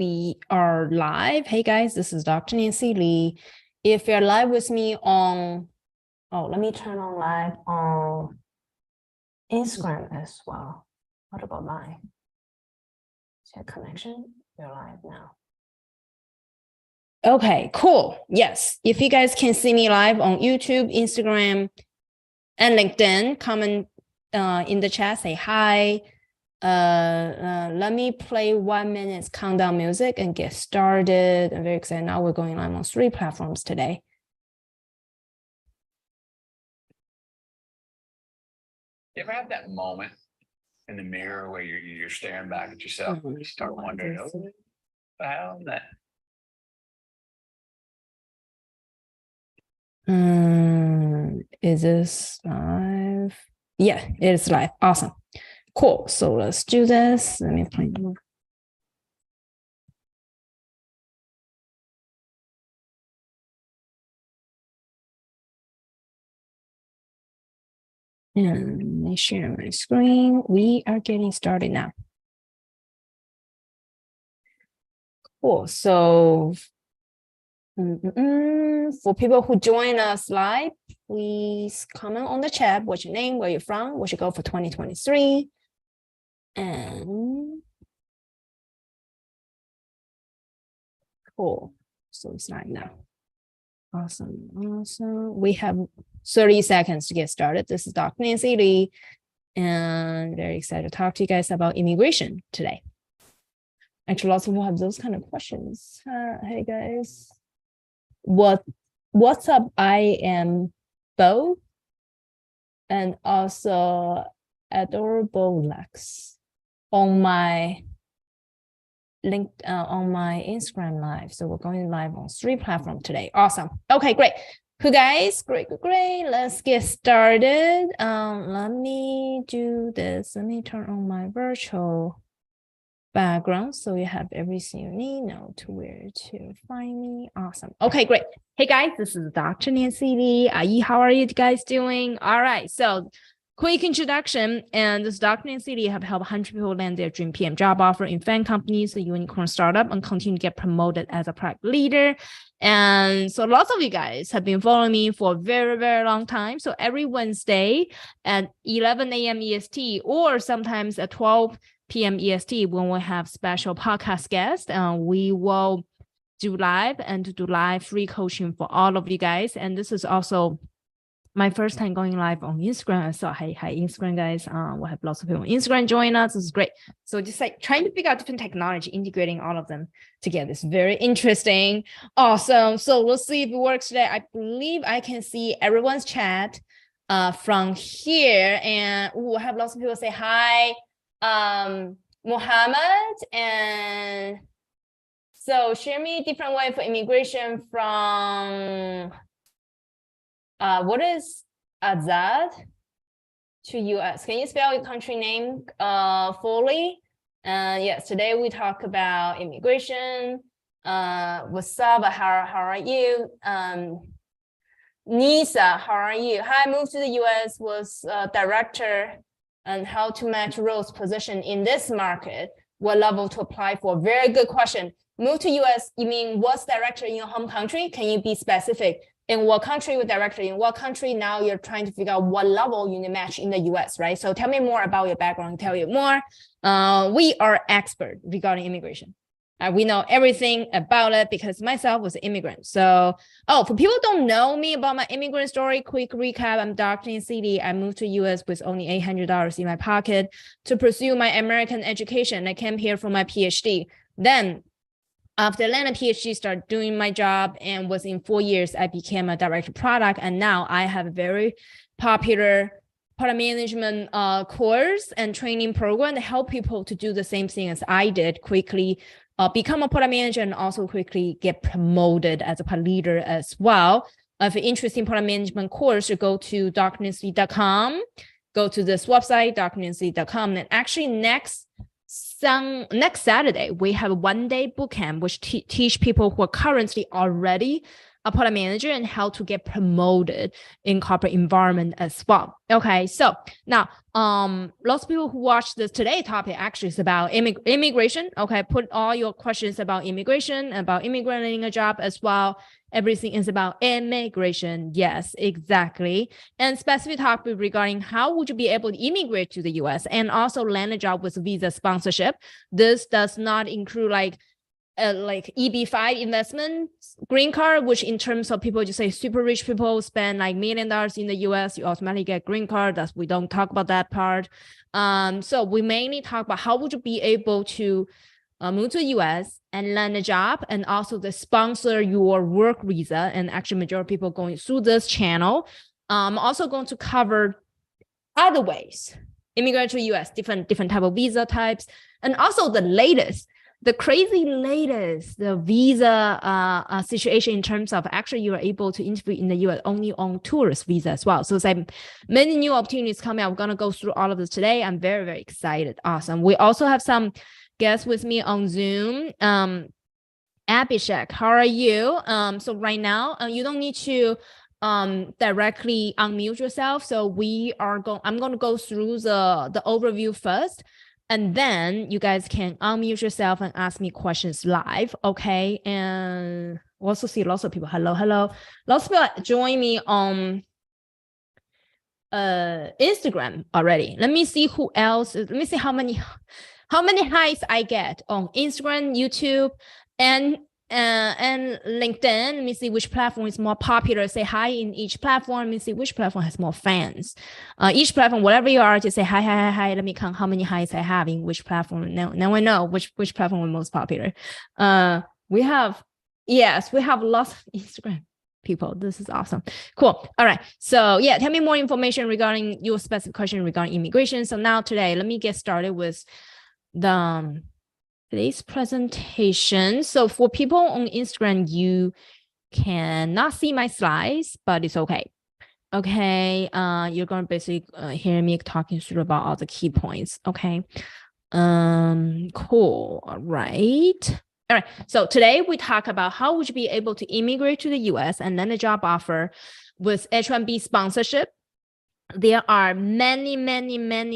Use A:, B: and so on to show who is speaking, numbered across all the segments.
A: we are live. Hey guys, this is Dr. Nancy Lee. If you're live with me on, let me turn on live on Instagram as well. What about mine? Check connection. You're live now. Okay, cool. Yes, if you guys can see me live on YouTube, Instagram, and LinkedIn, comment in the chat, say hi. Let me play 1 minute countdown music and get started. I'm very excited. Now we're going live on 3 platforms today.
B: You ever have that moment in the mirror where you're staring back at yourself and you start wondering, oh, what the hell is that?
A: Is this live? Yeah, it is live. Awesome. Cool. So let's do this. Let me play more. And let me share my screen. We are getting started now. Cool. So for people who join us live, please comment on the chat. What's your name? Where you're from? What's your goal for 2023? And cool. So it's live now. Awesome. We have 30 seconds to get started. This is Dr. Nancy Lee, and very excited to talk to you guys about immigration today. Actually, lots of people have those kind of questions. Hey guys, what's up? I am Bo, and also Adorable Lex on my link on my Instagram live. So we're going live on 3 platforms today. Awesome. Okay, great. Cool guys, great. Let's get started. Let me do this. Let me turn on my virtual background so you have everything you need, know to where to find me. Awesome. Okay, great. Hey guys, this is Dr. Nancy Lee. How are you guys doing? All right, so quick introduction, and this is Dr. Nancy Lee. Have helped 100 people land their dream PM job offer in FAANG companies, a unicorn startup, and continue to get promoted as a product leader. And so lots of you guys have been following me for a very, very long time. So every Wednesday at 11 a.m. EST, or sometimes at 12 p.m. EST, when we have special podcast guests, we will do live free coaching for all of you guys. And this is also my first time going live on Instagram. So hi Instagram guys. We'll have lots of people on Instagram join us. This is great. So just like trying to figure out different technology, integrating all of them together. It's very interesting. Awesome. So we'll see if it works today. I believe I can see everyone's chat from here, and we'll have lots of people say hi. Mohammed, and so share me a different way for immigration from what is Azad to US? Can you spell your country name fully? Yes, today we talk about immigration. What's up? How are you? Nisa, how are you? Hi, moved to the US, was director and how to match roles position in this market. What level to apply for? Very good question. Move to US, you mean what's director in your home country? Can you be specific? In what country with director? In what country now you're trying to figure out what level you need to match in the US, right? So tell me more about your background, tell you more. We are expert regarding immigration. We know everything about it because myself was an immigrant. So, for people who don't know me about my immigrant story, quick recap, I'm Dr. Nancy Lee. I moved to US with only $800 in my pocket to pursue my American education. I came here for my PhD. Then after I landed a PhD, started doing my job, and within 4 years, I became a director of product. And now I have a very popular product management course and training program to help people to do the same thing as I did, quickly become a product manager and also quickly get promoted as a product leader as well. If you're interested in product management course, you go to drnancy.com, go to this website, drnancy.com, and actually next Saturday, we have a 1-day bootcamp, which teach people who are currently already a product manager and how to get promoted in corporate environment as well. Okay, so now lots of people who watch this today topic actually is about immigration. Okay, put all your questions about immigration, about immigrating a job as well. Everything is about immigration. Yes, exactly. And specific topic regarding how would you be able to immigrate to the US and also land a job with visa sponsorship. This does not include like EB-5 investment green card, which in terms of people, just say super rich people spend like $1 million in the US, you automatically get green card. That's, we don't talk about that part. So we mainly talk about how would you be able to move to the US and land a job, and also the sponsor your work visa. And actually majority of people going through this channel. I'm also going to cover other ways immigrate to US, different type of visa types, and also the crazy latest, the visa situation in terms of actually you are able to interview in the US only on tourist visa as well. So it's like many new opportunities coming up. We're going to go through all of this today. I'm very, very excited. Awesome. We also have some guests with me on Zoom. Abhishek, how are you? So right now, you don't need to directly unmute yourself. So I'm going to go through the overview first. And then you guys can unmute yourself and ask me questions live, okay? And also see lots of people. Hello. Lots of people join me on Instagram already. Let me see who else. Let me see how many highs I get on Instagram, YouTube, and LinkedIn. Let me see which platform is more popular. Say hi in each platform. Let me see which platform has more fans. Each platform, whatever you are, just say hi. Let me count how many highs I have in which platform. Now I know which platform is most popular. We have lots of Instagram people. This is awesome. Cool. All right. So yeah, tell me more information regarding your specific question regarding immigration. So now today, let me get started with today's presentation. So for people on Instagram, you cannot see my slides, but it's okay. Okay, you're going to basically hear me talking through about all the key points. Okay, cool. All right. So today we talk about how would you be able to immigrate to the US and land a job offer with H-1B sponsorship. There are many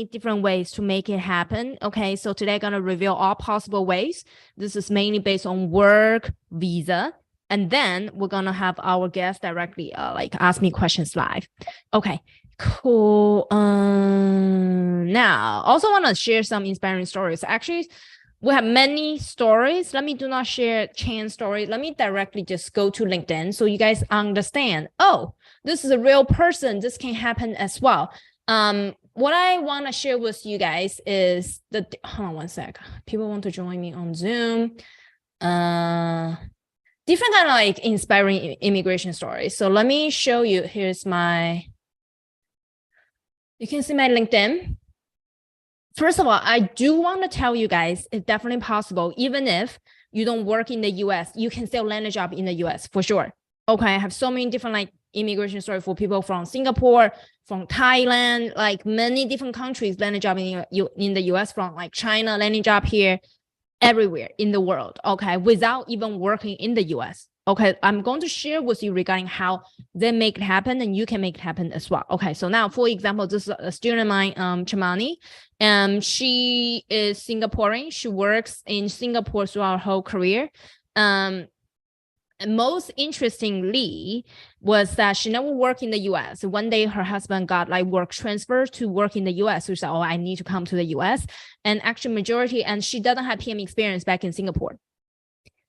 A: different ways to make it happen. Okay, so today I'm going to reveal all possible ways. This is mainly based on work visa. And then we're going to have our guests directly ask me questions live. Okay, cool. Now, also want to share some inspiring stories. Actually, we have many stories. Let me do not share chain story. Let me directly just go to LinkedIn so you guys understand. Oh, this is a real person. This can happen as well. What I want to share with you guys is hold on one sec. People want to join me on Zoom. Different kind of like inspiring immigration stories. So let me show you. Here's you can see my LinkedIn. First of all, I do want to tell you guys it's definitely possible. Even if you don't work in the US, you can still land a job in the US for sure. Okay, I have so many different immigration stories for people from Singapore, from Thailand, many different countries land a job in the US, from China, landing job here, everywhere in the world. Okay, without even working in the US. Okay, I'm going to share with you regarding how they make it happen, and you can make it happen as well. Okay, so now, for example, this is a student of mine, Chamani, and she is Singaporean. She works in Singapore throughout her whole career. And most interestingly was that she never worked in the US. One day her husband got work transfer to work in the US. So she said, oh, I need to come to the US. And actually and she doesn't have PM experience back in Singapore.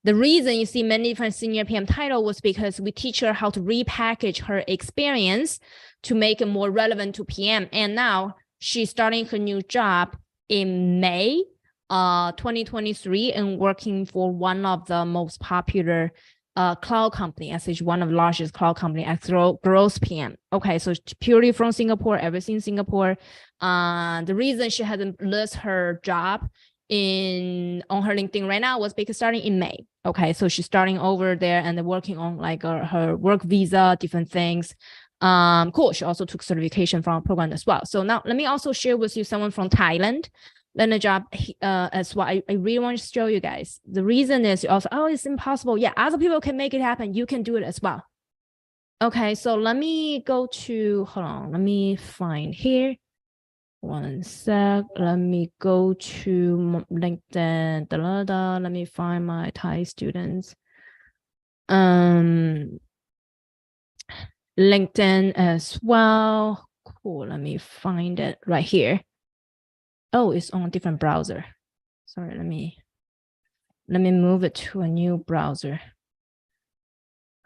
A: The reason you see many different senior PM title was because we teach her how to repackage her experience to make it more relevant to PM. And now she's starting her new job in May 2023 and working for one of the most popular cloud company, as one of the largest cloud company as growth PM. Okay, so purely from Singapore, everything Singapore. The reason she hasn't listed her job on her LinkedIn right now was because starting in May. Okay, so she's starting over there and working on her work visa, different things. Cool. She also took certification from a program as well. So now let me also share with you someone from Thailand. land a job as well. I really want to show you guys. The reason is also, oh, it's impossible. Yeah, other people can make it happen. You can do it as well. Okay, so let me go to, hold on, let me find here. One sec, let me go to LinkedIn, let me find my Thai students. LinkedIn as well. Cool, let me find it right here. Oh, it's on a different browser. Sorry, let me move it to a new browser.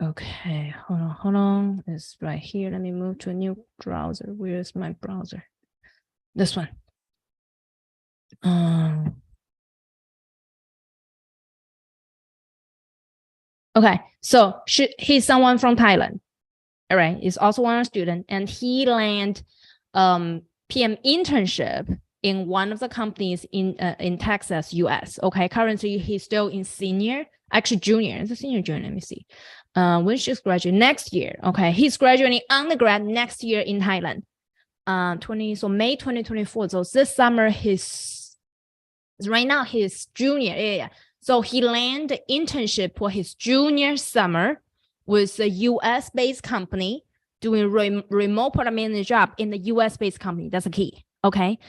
A: Okay, hold on. It's right here. Let me move to a new browser. Where's my browser? This one. Okay, so he's someone from Thailand. All right, he's also one student, and he landed PM internship in one of the companies in Texas, US. Okay, currently he's still in junior. It's a senior junior. Let me see. When she's graduating next year. Okay, he's graduating undergrad next year in Thailand. May 2024. So this summer right now he's junior. Yeah. So he landed internship for his junior summer with a US based company doing remote product manager job in the US based company. That's a key. Okay.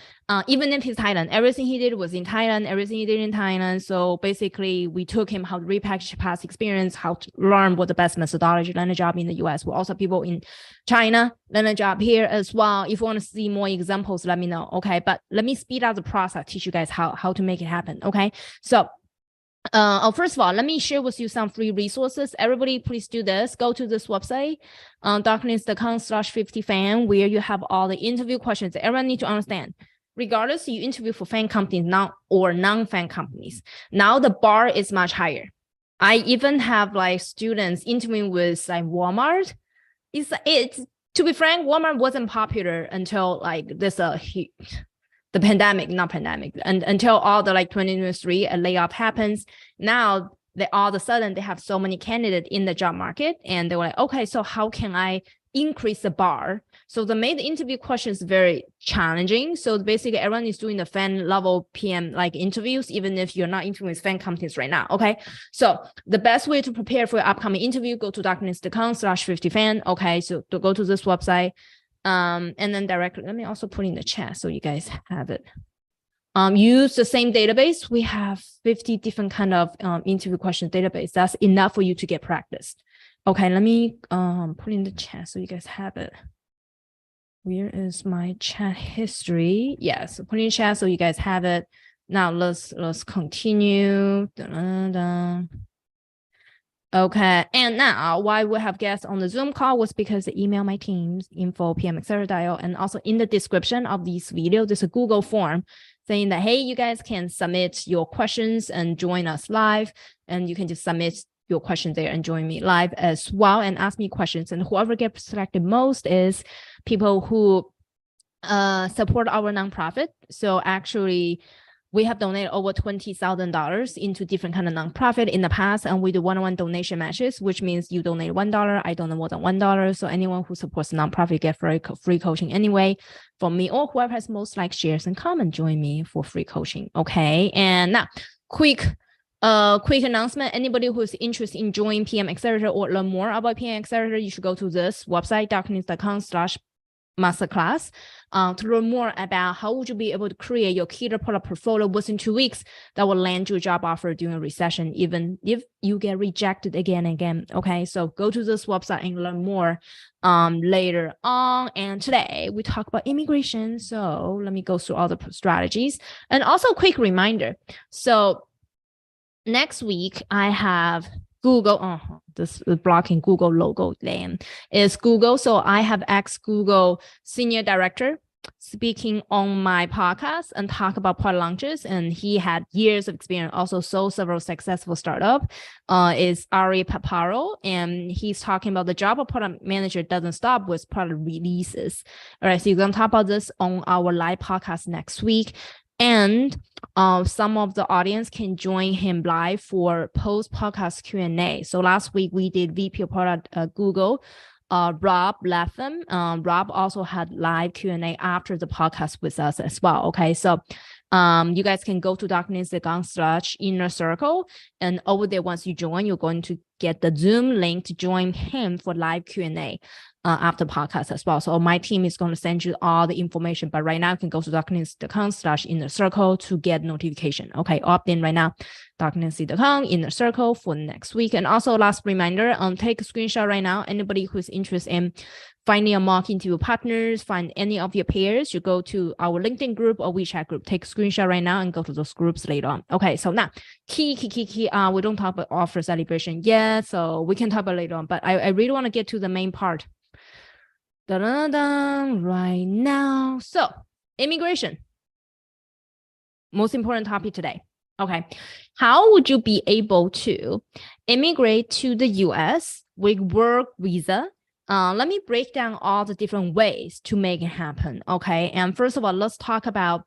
A: Even if he's Thailand, everything he did was in Thailand, everything he did in Thailand. So basically we took him how to repackage past experience, how to learn what the best methodology, land a job in the US. We're also people in China, land a job here as well. If you want to see more examples, let me know. Okay. But let me speed up the process, teach you guys how to make it happen. Okay. So first of all, let me share with you some free resources. Everybody, please do this. Go to this website, darkness.com/50fan, where you have all the interview questions. Everyone need to understand, regardless you interview for fan companies now or non-fan companies, now the bar is much higher. I even have like students interviewing with like Walmart. It's to be frank, Walmart wasn't popular until like this the pandemic, and until all the like 2023 a layoff happens. Now they all of a sudden they have so many candidates in the job market, and they were like, okay, so how can I increase the bar? So they made the interview questions very challenging. So basically everyone is doing the fan level PM like interviews, even if you're not interviewing with fan companies right now. Okay. So the best way to prepare for your upcoming interview, go to darkness.com/50fan. Okay. So to go to this website. And then directly, let me also put in the chat so you guys have it. Use the same database. We have 50 different kind of interview question database. That's enough for you to get practice. Okay, let me put in the chat so you guys have it. Where is my chat history? Yeah, so put in the chat so you guys have it. Now let's continue. Okay, and now why we have guests on the Zoom call was because they email my teams info@pmaccelerator.io, and also in the description of this video, there's a Google form saying that, hey, you guys can submit your questions and join us live, and you can just submit your question there and join me live as well and ask me questions. And whoever gets selected most is people who support our nonprofit. So actually, we have donated over $20,000 into different kind of nonprofit in the past, and we do one-on-one donation matches, which means you donate $1, I donate more than $1. So anyone who supports the nonprofit get free coaching anyway from me, or whoever has most like shares and comment, join me for free coaching. Okay, and now quick announcement. Anybody who's interested in joining PM Accelerator or learn more about PM Accelerator, you should go to this website, darkness.com/masterclass. To learn more about how would you be able to create your killer product portfolio within 2 weeks that will land you a job offer during a recession, even if you get rejected again and again. Okay, so go to this website and learn more later on. And today we talk about immigration. So let me go through all the strategies. And also a quick reminder. So next week I have Google, this is blocking Google logo name is Google. So I have ex-Google senior director speaking on my podcast and talk about product launches. And he had years of experience, also sold several successful startup, is Ari Paparo. And he's talking about the job of product manager doesn't stop with product releases. All right, so you're going to talk about this on our live podcast next week. And some of the audience can join him live for post-podcast Q&A. So last week we did VP of Product Google, Rob Latham. Rob also had live Q&A after the podcast with us as well. Okay, so You guys can go to darkness.com/inner circle. And over there, once you join, you're going to get the Zoom link to join him for live Q&A after podcast as well. So my team is going to send you all the information. But right now, you can go to darkness.com/inner circle to get notification. Okay, opt in right now. Darkness.com inner circle for next week. And also last reminder, take a screenshot right now. Anybody who's interested in finding a mock interview partners, find any of your peers, you go to our LinkedIn group or WeChat group, take a screenshot right now and go to those groups later on. Okay, so now key, we don't talk about offer celebration yet, so we can talk about later on, but I really want to get to the main part. Right now. So immigration, most important topic today. Okay, how would you be able to immigrate to the US with work visa? Let me break down all the different ways to make it happen. Okay, and first of all, let's talk about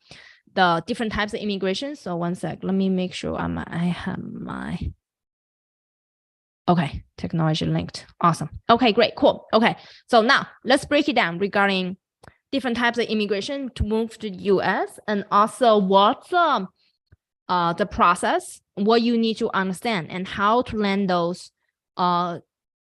A: the different types of immigration. So one sec, let me make sure I have my, okay, technology linked. Awesome. Okay, great, cool. Okay, so now let's break it down regarding different types of immigration to move to the US, and also what's the process, what you need to understand, and how to land those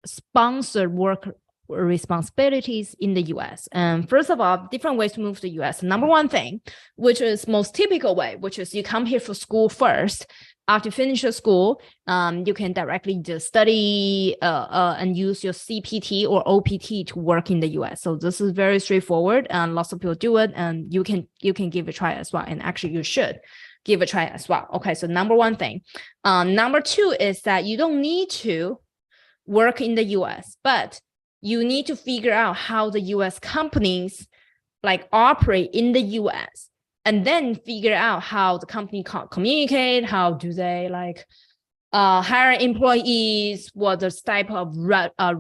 A: sponsored work responsibilities in the US. And first of all, different ways to move to the US. Number one thing, which is most typical way, which is you come here for school first. After you finish your school, you can directly just study and use your CPT or OPT to work in the US. So this is very straightforward, and lots of people do it, and you can give it a try as well. And actually, you should give it a try as well. Okay, so number one thing. Number two is that you don't need to work in the US, but you need to figure out how the US companies like operate in the US, and then figure out how the company communicate, how do they like hire employees, what the type of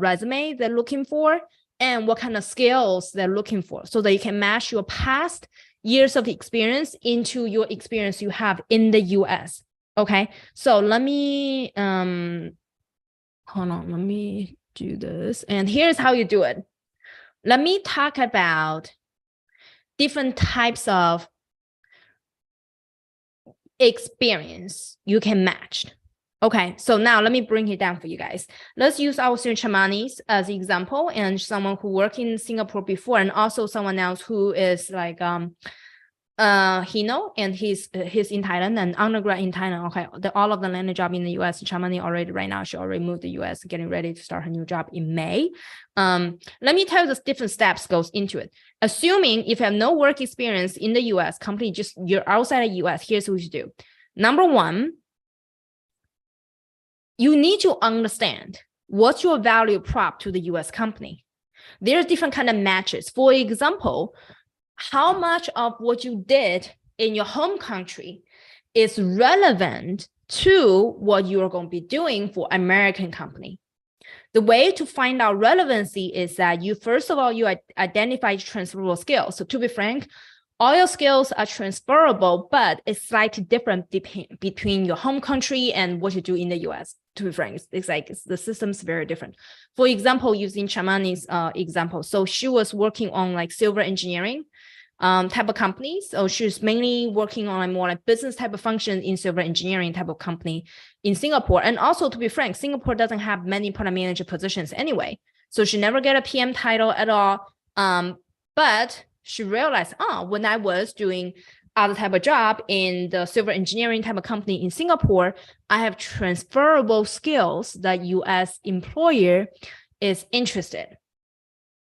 A: resume they're looking for, and what kind of skills they're looking for, so that you can match your past years of experience into your experience you have in the US. Okay, so let me hold on, let me do this. And here's how you do it. Let me talk about different types of experience you can match. Okay, so now let me bring it down for you guys. Let's use our student Chamanis as an example, and someone who worked in Singapore before, and also someone else who is like Hino, and he's in Thailand and undergrad in Thailand. Okay, all of them landed a job in the US. Chamani already right now, she already moved to the US, getting ready to start her new job in May. Let me tell you the different steps goes into it. Assuming if you have no work experience in the US, company just you're outside the US, here's what you do. Number one, you need to understand what's your value prop to the US company. There's different kind of matches. For example, how much of what you did in your home country is relevant to what you're going to be doing for American company. The way to find out relevancy is that you, first of all, you identify transferable skills. So to be frank, all your skills are transferable, but it's slightly different between your home country and what you do in the US. To be frank, it's like the system's very different. For example, using Chamani's example, so she was working on like silver engineering type of companies. So she's mainly working on more like business type of function in silver engineering type of company in Singapore. And also, to be frank, Singapore doesn't have many product manager positions anyway. So she never get a PM title at all. But she realized, when I was doing other type of job in the silver engineering type of company in Singapore, I have transferable skills that US employer is interested.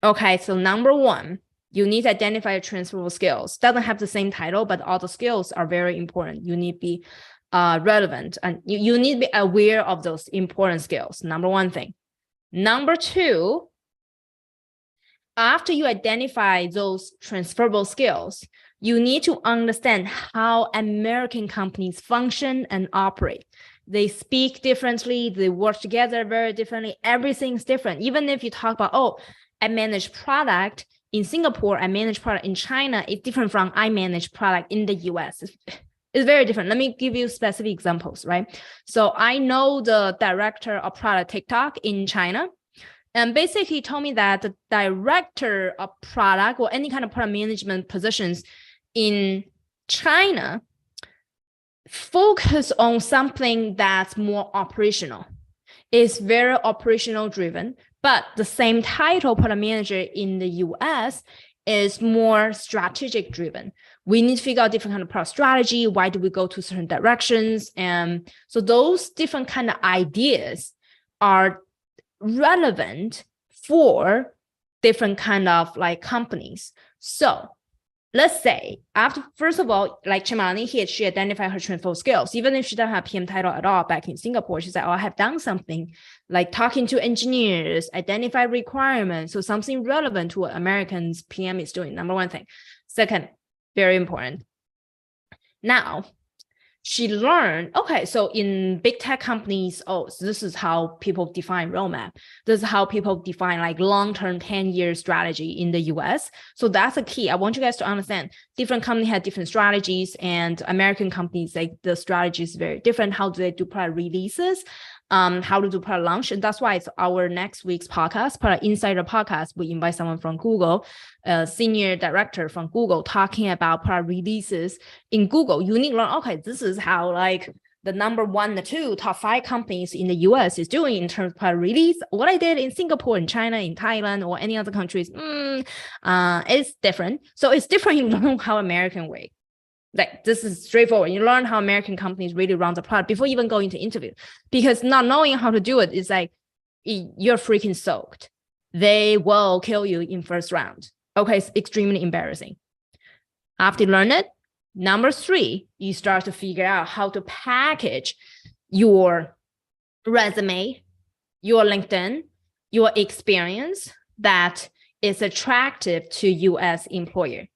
A: Okay, so number one, you need to identify transferable skills. Doesn't have the same title, but all the skills are very important. You need to be relevant, and you need to be aware of those important skills. Number one thing. Number two, after you identify those transferable skills, you need to understand how American companies function and operate. They speak differently, they work together very differently. Everything's different. Even if you talk about, I manage product in Singapore, I manage product in China, it's different from I manage product in the US. It's very different. Let me give you specific examples, right? So I know the director of product TikTok in China, and basically he told me that the director of product or any kind of product management positions in China focus on something that's more operational. It's very operational driven, but the same title, product manager in the US, is more strategic driven. We need to figure out different kind of product strategy. Why do we go to certain directions? And so those different kind of ideas are relevant for different kind of like companies. So let's say after, first of all, like Chimani here, she identified her transferable skills. Even if she doesn't have PM title at all back in Singapore, she said, oh, I have done something like talking to engineers, identify requirements. So something relevant to what Americans PM is doing, number one thing. Second, very important. Now, she learned, okay, so in big tech companies, oh, so this is how people define roadmap. This is how people define like long-term 10-year strategy in the US. So that's a key. I want you guys to understand different companies have different strategies, and American companies, like the strategy is very different. How do they do product releases? How to do product launch. And that's why it's our next week's podcast, Product Insider podcast. We invite someone from Google, a senior director from Google, talking about product releases in Google. You need to learn, okay, this is how like the number 1 and 2 top 5 companies in the US is doing in terms of product release. What I did in Singapore, in China, in Thailand, or any other countries, it's different. So it's different. You learn how American way. Like this is straightforward. You learn how American companies really run the product before even going to interview, because not knowing how to do it is like you're freaking soaked. They will kill you in first round. Okay, it's extremely embarrassing. After you learn it, number 3, you start to figure out how to package your resume, your LinkedIn, your experience that is attractive to US employer.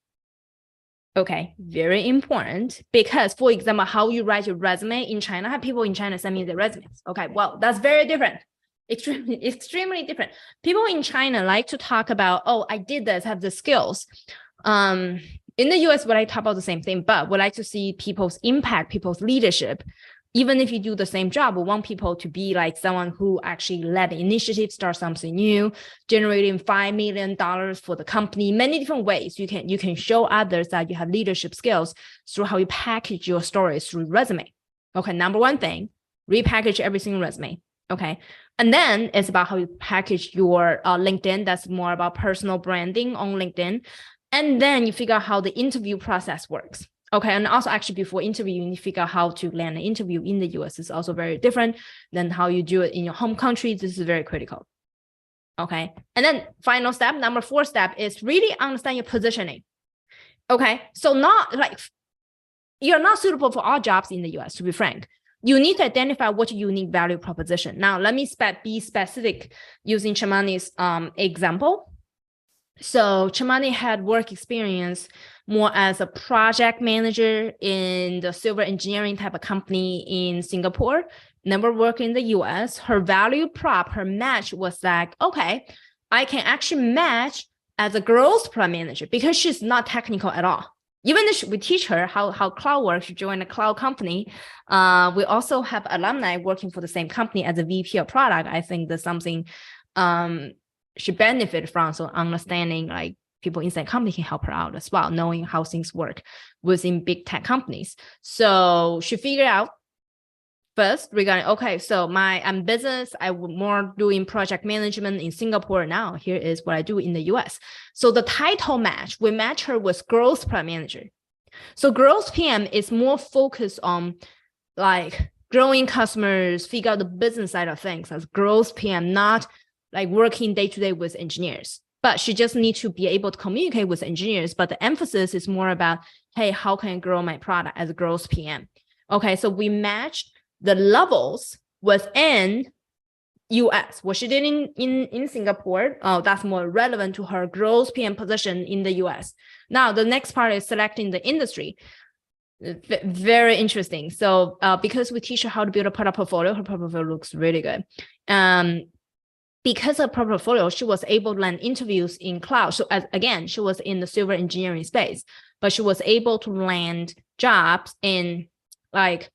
A: Okay, very important, because for example, how you write your resume in China, I have people in China send me their resumes. Okay, well, that's very different. Extremely different. People in China like to talk about, oh, I did this, have the skills. In the US, we like to talk about the same thing, but we like to see people's impact, people's leadership. Even if you do the same job, we want people to be like someone who actually led the initiative, start something new, generating $5 million for the company. Many different ways you can show others that you have leadership skills through how you package your stories through resume. Okay, number 1 thing, repackage every single resume. Okay, and then it's about how you package your LinkedIn. That's more about personal branding on LinkedIn. And then you figure out how the interview process works. Okay, and also actually before interview, you need to figure out how to land an interview in the US. It's also very different than how you do it in your home country. This is very critical. Okay, and then final step, number 4 step is really understand your positioning. Okay, so not like you're not suitable for all jobs in the US, to be frank. You need to identify what your unique value proposition. Now, let me be specific using Chimani's example. So Chimani had work experience more as a project manager in the civil engineering type of company in Singapore, never worked in the US. Her value prop, her match was like, okay, I can actually match as a growth product manager because she's not technical at all. Even if we teach her how cloud works, she joined a cloud company. We also have alumni working for the same company as a VP of product. I think that's something she benefited from. So understanding like people inside company can help her out as well, knowing how things work within big tech companies. So she figured out first regarding, okay, so I'm business, I would more doing project management in Singapore. Now here is what I do in the US. So the title match, we match her with growth product manager. So growth PM is more focused on like growing customers, figure out the business side of things as growth PM, not like working day-to-day with engineers. But she just needs to be able to communicate with engineers. But the emphasis is more about, hey, how can I grow my product as a growth PM? Okay, so we matched the levels within US. What she did in Singapore, that's more relevant to her growth PM position in the US. Now, the next part is selecting the industry. Very interesting. So because we teach her how to build a product portfolio, her product portfolio looks really good. Because of her portfolio, she was able to land interviews in cloud. So again, she was in the civil engineering space, but she was able to land jobs in like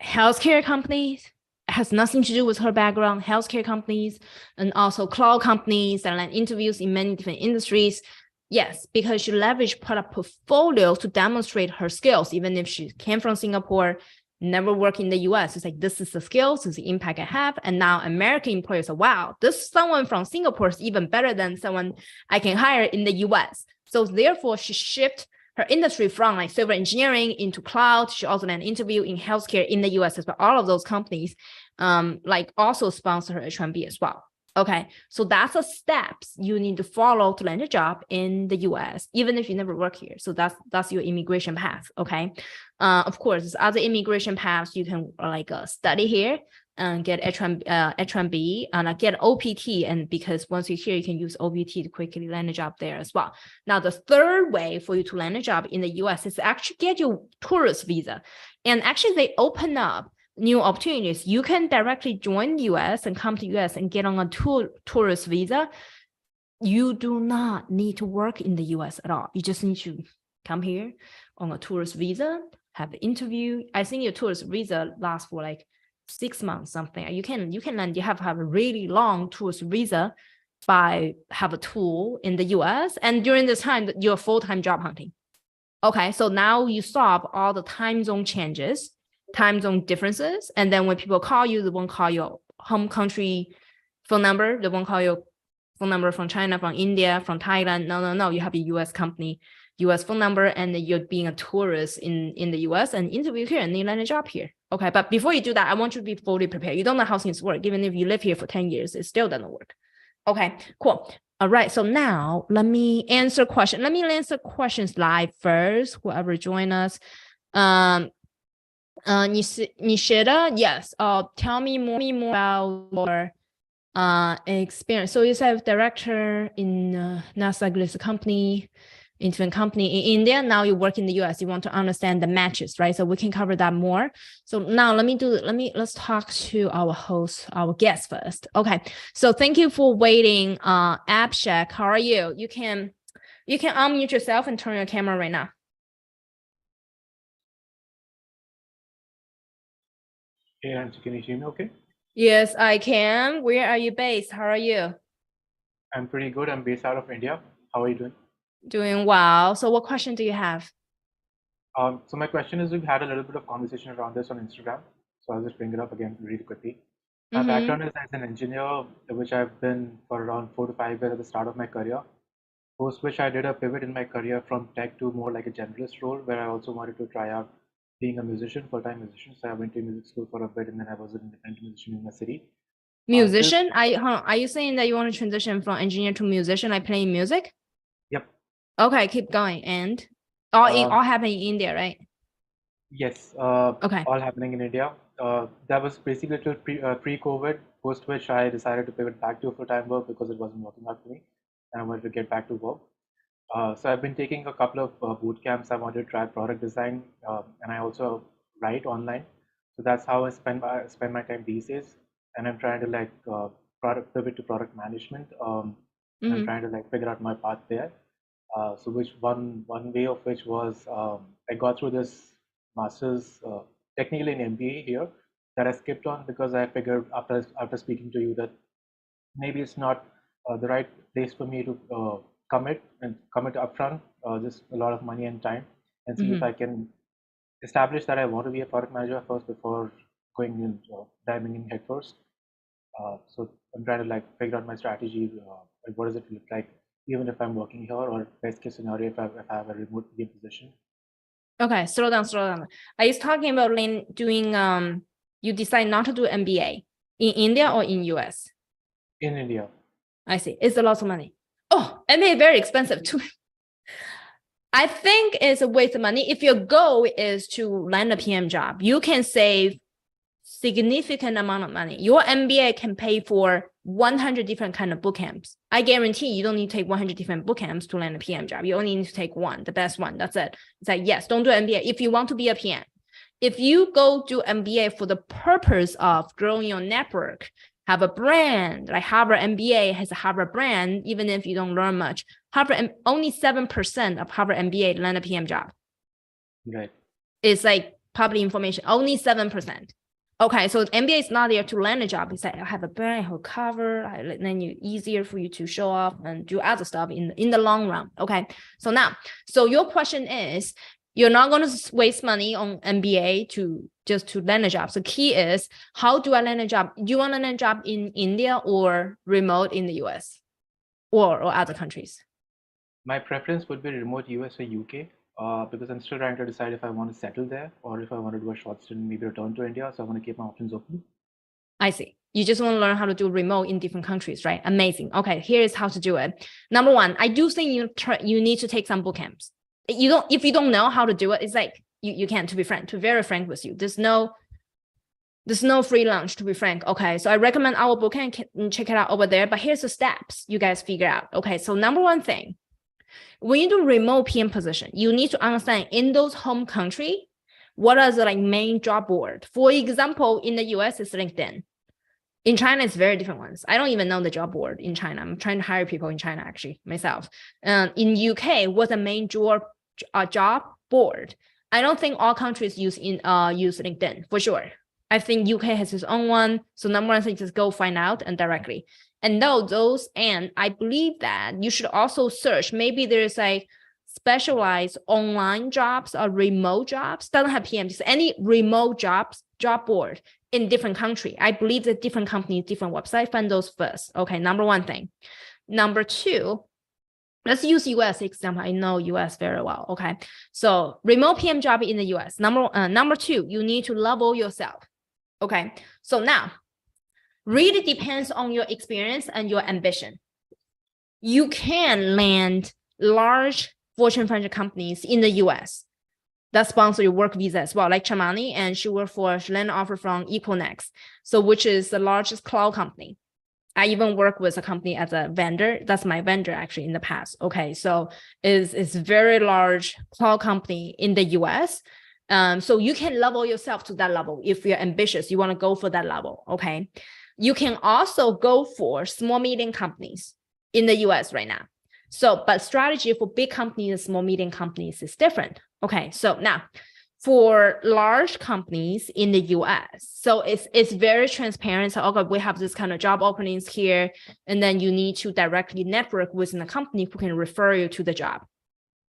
A: healthcare companies. It has nothing to do with her background, healthcare companies, and also cloud companies that land interviews in many different industries. Yes, because she leveraged product portfolio to demonstrate her skills, even if she came from Singapore, never worked in the US. It's like, this is the skills, this is the impact I have. And now American employers are, wow, this someone from Singapore is even better than someone I can hire in the US. So therefore, she shifted her industry from like civil engineering into cloud. She also did an interview in healthcare in the US as well. All of those companies like also sponsor her H-1B as well. Okay, so that's the steps you need to follow to land a job in the US, even if you never work here. So that's your immigration path. Okay, of course, there's other immigration paths you can like study here and get H-1B and get OPT. And because once you're here, you can use OPT to quickly land a job there as well. Now, the third way for you to land a job in the US is to actually get your tourist visa. And actually, they open up new opportunities. You can directly join the US and come to US and get on a tourist visa. You do not need to work in the US at all. You just need to come here on a tourist visa, have an interview. I think your tourist visa lasts for like 6 months, something. You have to have a really long tourist visa by have a tool in the US. And during this time, you're full-time job hunting. Okay, so now you solve all the time zone changes, time zone differences. And then when people call you, they won't call your home country phone number. They won't call your phone number from China, from India, from Thailand. No. You have a US company, US phone number, and you're being a tourist in the US and interview here and you land a job here. Okay, but before you do that, I want you to be fully prepared. You don't know how things work. Even if you live here for 10 years, it still doesn't work. Okay, cool. All right, so now let me answer questions. Let me answer questions live first, whoever join us. Nishida, yes. Tell me more about your experience. So you said director in NASA company, internet company in India. Now you work in the US. You want to understand the matches, right? So we can cover that more. So now let's talk to our host, our guest first. Okay. So thank you for waiting. Abshak, how are you? You can unmute yourself and turn your camera right now.
C: Hey, Angie, can you hear me okay?
A: Yes, I can. Where are you based? How are you?
C: I'm pretty good. I'm based out of India. How are you doing?
A: Doing well. So what question do you have?
C: So my question is, we've had a little bit of conversation around this on Instagram. So I'll just bring it up again really quickly. My background is as an engineer, which I've been for around 4 to 5 years at the start of my career. Post which I did a pivot in my career from tech to more like a generalist role, where I also wanted to try out being a musician, full-time musician. So I went to music school for a bit, and then I was an independent musician in the city.
A: Musician? Are you saying that you want to transition from engineer to musician, like playing music?
C: Yep.
A: Okay, keep going. And all happening in India, right?
C: Yes.
A: Okay.
C: All happening in India. That was basically till pre-COVID, post which I decided to pivot back to full-time work because it wasn't working out for me, and I wanted to get back to work. So I've been taking a couple of boot camps. I wanted to try product design, and I also write online. So that's how I spend my time these days. And I'm trying to like pivot to product management. And I'm trying to like figure out my path there. So which one way of which was I got through this master's, technically an MBA here, that I skipped on because I figured after speaking to you that maybe it's not the right place for me to commit upfront, just a lot of money and time, and see if I can establish that I want to be a product manager first before going in, diving in head first. So I'm trying to like figure out my strategy. Like what does it look like, even if I'm working here, or best case scenario if I have a remote game position.
A: Okay, slow down. Are you talking about doing you decide not to do MBA in India or in US?
C: In India.
A: I see. It's a lot of money. Oh, MBA very expensive too. I think it's a waste of money. If your goal is to land a PM job, you can save significant amount of money. Your MBA can pay for 100 different kind of boot camps. I guarantee you don't need to take 100 different boot camps to land a PM job. You only need to take one, the best one. That's it. It's like, yes, don't do MBA if you want to be a PM. If you go do MBA for the purpose of growing your network, have a brand, like Harvard MBA has a Harvard brand, even if you don't learn much. Only 7% of Harvard MBA land a PM job.
C: Right.
A: It's like public information, only 7%. Okay, so MBA is not there to land a job. It's like I have a brand, I have a cover, then you easier for you to show off and do other stuff in the long run. Okay, so now, so your question is, you're not going to waste money on MBA to land a job. So key is, how do I land a job? Do you want to land a job in India or remote in the US or other countries?
C: My preference would be remote US or UK. Because I'm still trying to decide if I want to settle there or if I want to do a short stint, maybe return to India. So I want to keep my options open.
A: I see. You just want to learn how to do remote in different countries, right? Amazing. Okay, here's how to do it. Number one, I do think you need to take some boot camps. If you don't know how to do it, it's like you can't. To be very frank with you, there's no free lunch. To be frank, okay. So I recommend our boot camp. Check it out over there. But here's the steps you guys figure out. Okay, so number one thing. When you do remote PM position, you need to understand in those home country, what are the main job board? For example, in the US, it's LinkedIn. In China, it's very different ones. I don't even know the job board in China. I'm trying to hire people in China, actually, myself. In UK, what's the main job board? I don't think all countries use LinkedIn, for sure. I think UK has its own one. So number one thing, just go find out and directly. And I believe that you should also search, maybe there's specialized online jobs or remote jobs, doesn't have PM, just any remote job board in different country. I believe that different companies, different websites, find those first. Okay, number one thing. Number two, let's use US example. I know US very well. Okay, so remote PM job in the US. Number two, you need to level yourself. Okay, so now, really depends on your experience and your ambition. You can land large Fortune 500 companies in the US that sponsor your work visa as well, like Chamani, and she landed offer from Equinix, so which is the largest cloud company. I even work with a company as a vendor. That's my vendor actually in the past. Okay, so it's very large cloud company in the US. So you can level yourself to that level if you're ambitious. You want to go for that level. Okay. You can also go for small, medium companies in the US right now. So, but strategy for big companies and small, medium companies is different. Okay, so now for large companies in the US, so it's very transparent. So, okay, we have this kind of job openings here, and then you need to directly network within the company who can refer you to the job.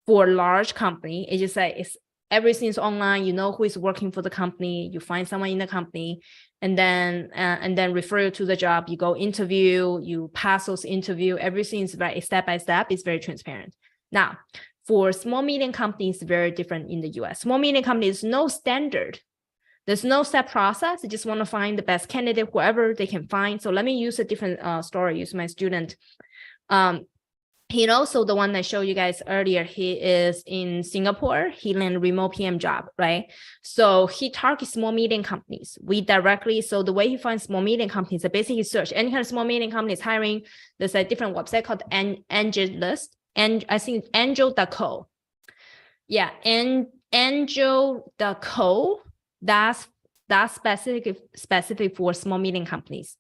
A: For large company, it's just it's everything's online. You know who is working for the company. You find someone in the company, and then refer you to the job. You go interview. You pass those interview. Everything is very step by step. It's very transparent. Now, for small medium companies, very different in the US. Small medium companies, no standard. There's no set process. They just want to find the best candidate, whoever they can find. So let me use a different story. Use my student. He also the one I showed you guys earlier. He is in Singapore. He landed a remote PM job, right? So he targets small medium companies. So the way he finds small medium companies, I basically search any kind of small medium companies hiring. There's a different website called AngelList, and I think it's angel.co. Yeah, and angel.co. That's specific for small medium companies.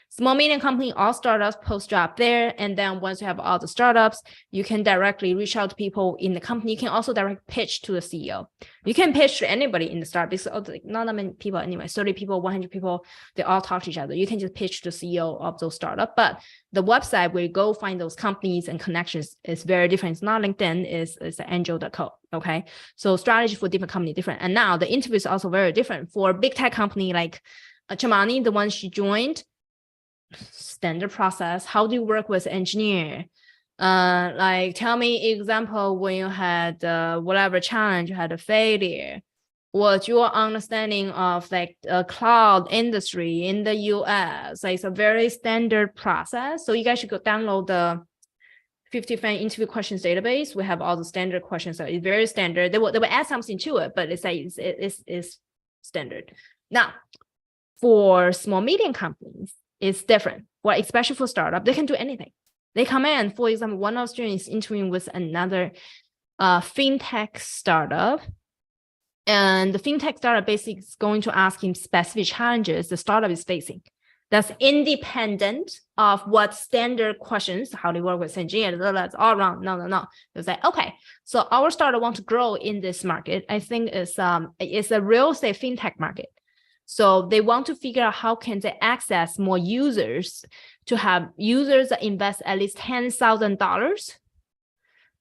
A: Small medium company, all startups post job there. And then once you have all the startups, you can directly reach out to people in the company. You can also direct pitch to the CEO. You can pitch to anybody in the startup because not that many people anyway, 30 people, 100 people, they all talk to each other. You can just pitch to the CEO of those startups. But the website where you go find those companies and connections is very different. It's not LinkedIn, it's angel.co. Okay. So strategy for different company different. And now the interview is also very different. For a big tech company like Chamani, the one she joined, standard process. How do you work with engineer? Tell me example when you had whatever challenge, you had a failure. What's your understanding of cloud industry in the US? It's a very standard process. So you guys should go download the 50 fan interview questions database. We have all the standard questions. So it's very standard. They will add something to it, but it's standard. Now, for small medium companies, it's different. Well, especially for startup, they can do anything. They come in, for example, one of our students is interviewing with another fintech startup. And the fintech startup basically is going to ask him specific challenges the startup is facing. That's independent of what standard questions, how they work with engineers, that's all wrong. No. It's like, okay, so our startup wants to grow in this market. I think it's a real estate fintech market. So they want to figure out how can they access more users to have users that invest at least $10,000